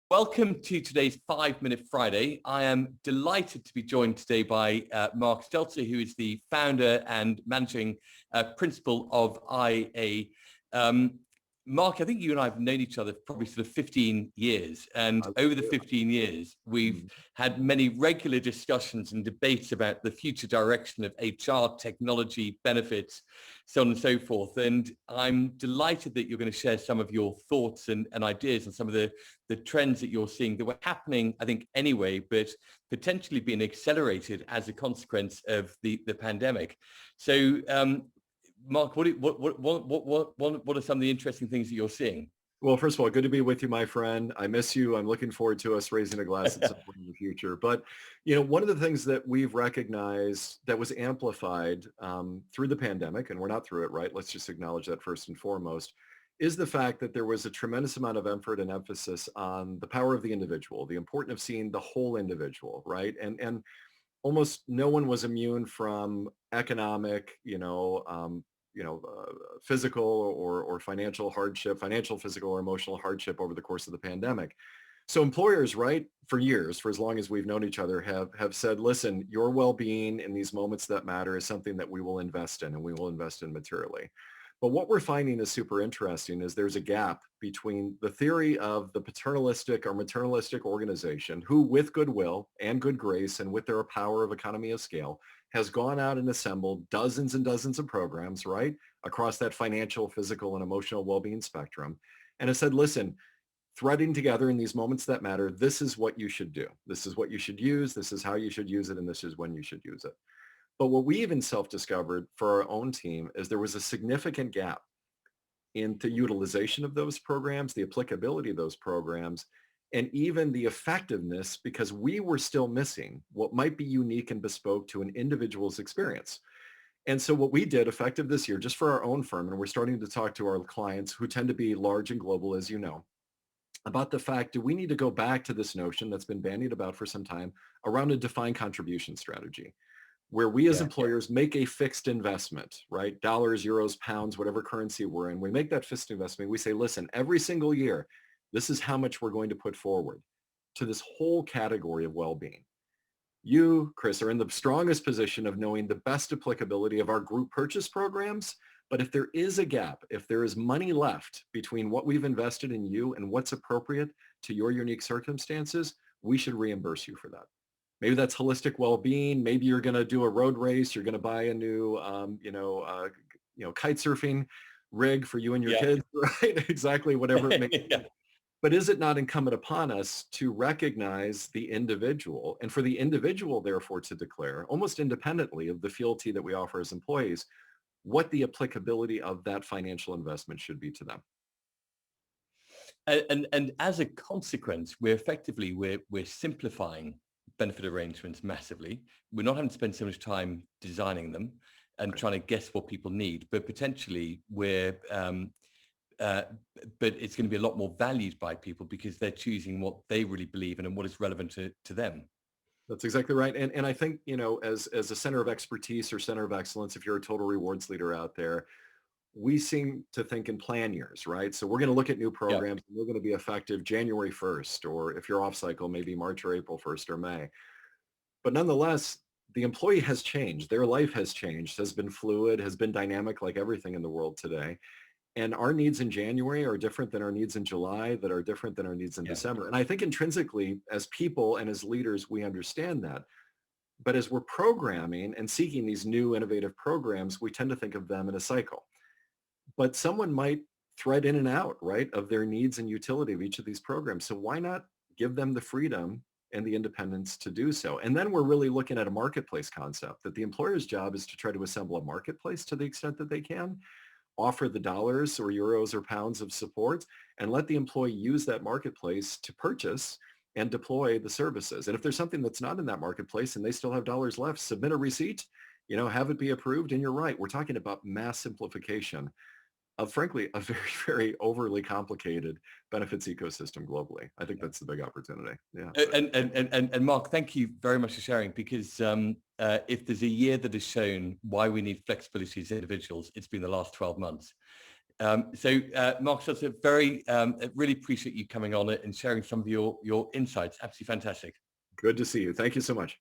Welcome to today's 5-Minute Friday. I am delighted to be joined today by Mark Stelzner, who is the founder and managing principal of IA. Mark, I think you and I have known each other for probably sort of 15 years. And over the 15 years, we've had many regular discussions and debates about the future direction of HR, technology, benefits, so on and so forth. And I'm delighted that you're going to share some of your thoughts and ideas and some of the trends that you're seeing that were happening, I think, anyway, but potentially being accelerated as a consequence of the pandemic. So, Mark, what are some of the interesting things that you're seeing? Well, first of all, good to be with you, my friend. I miss you. I'm looking forward to us raising a glass at some point in the future. But, one of the things that we've recognized that was amplified through the pandemic, and we're not through it, right? Let's just acknowledge that first and foremost, is the fact that there was a tremendous amount of effort and emphasis on the power of the individual, the importance of seeing the whole individual, right? And almost no one was immune from economic, physical or financial hardship, financial, physical, or emotional hardship over the course of the pandemic. So employers, right, for years, for as long as we've known each other, have said, listen, your well-being in these moments that matter is something that we will invest in, and we will invest in materially. But what we're finding is super interesting is there's a gap between the theory of the paternalistic or maternalistic organization who, with goodwill and good grace and with their power of economy of scale, has gone out and assembled dozens and dozens of programs, right, across that financial, physical, and emotional well-being spectrum, and has said, listen, threading together in these moments that matter, this is what you should do. This is what you should use. This is how you should use it. And this is when you should use it. But what we even self-discovered for our own team is there was a significant gap in the utilization of those programs, the applicability of those programs, and even the effectiveness, because we were still missing what might be unique and bespoke to an individual's experience. And so what we did effective this year, just for our own firm, and we're starting to talk to our clients who tend to be large and global, as you know, about the fact, do we need to go back to this notion that's been bandied about for some time around a defined contribution strategy, where we as employers make a fixed investment, right? Dollars, euros, pounds, whatever currency we're in. We make that fixed investment. We say, listen, every single year, this is how much we're going to put forward to this whole category of well-being. You, Chris, are in the strongest position of knowing the best applicability of our group purchase programs. But if there is a gap, if there is money left between what we've invested in you and what's appropriate to your unique circumstances, we should reimburse you for that. Maybe that's holistic well-being. Maybe you're going to do a road race. You're going to buy a new, kite surfing rig for you and your kids, right? Exactly, whatever it may be. But is it not incumbent upon us to recognize the individual and for the individual, therefore, to declare, almost independently of the fealty that we offer as employees, what the applicability of that financial investment should be to them? And as a consequence, we're simplifying benefit arrangements massively. We're not having to spend so much time designing them and trying to guess what people need, but potentially but it's going to be a lot more valued by people because they're choosing what they really believe in and what is relevant to them. That's exactly right. And I think, as a center of expertise or center of excellence, if you're a total rewards leader out there, we seem to think in plan years, right? So we're going to look at new programs and they're going to be effective January 1st, or if you're off cycle, maybe March or April 1st or May. But nonetheless, the employee has changed. Their life has changed, has been fluid, has been dynamic like everything in the world today. And our needs in January are different than our needs in July, that are different than our needs in December. And I think intrinsically, as people and as leaders, we understand that. But as we're programming and seeking these new innovative programs, we tend to think of them in a cycle. But someone might thread in and out, right, of their needs and utility of each of these programs. So why not give them the freedom and the independence to do so? And then we're really looking at a marketplace concept, that the employer's job is to try to assemble a marketplace to the extent that they can, offer the dollars or euros or pounds of support, and let the employee use that marketplace to purchase and deploy the services. And if there's something that's not in that marketplace and they still have dollars left, submit a receipt, have it be approved. And you're right, we're talking about mass simplification of, frankly, a very, very overly complicated benefits ecosystem globally. I think that's the big opportunity. Yeah. And Mark, thank you very much for sharing, because if there's a year that has shown why we need flexibility as individuals, it's been the last 12 months. Mark Stelzner, really appreciate you coming on it and sharing some of your insights. Absolutely fantastic. Good to see you. Thank you so much.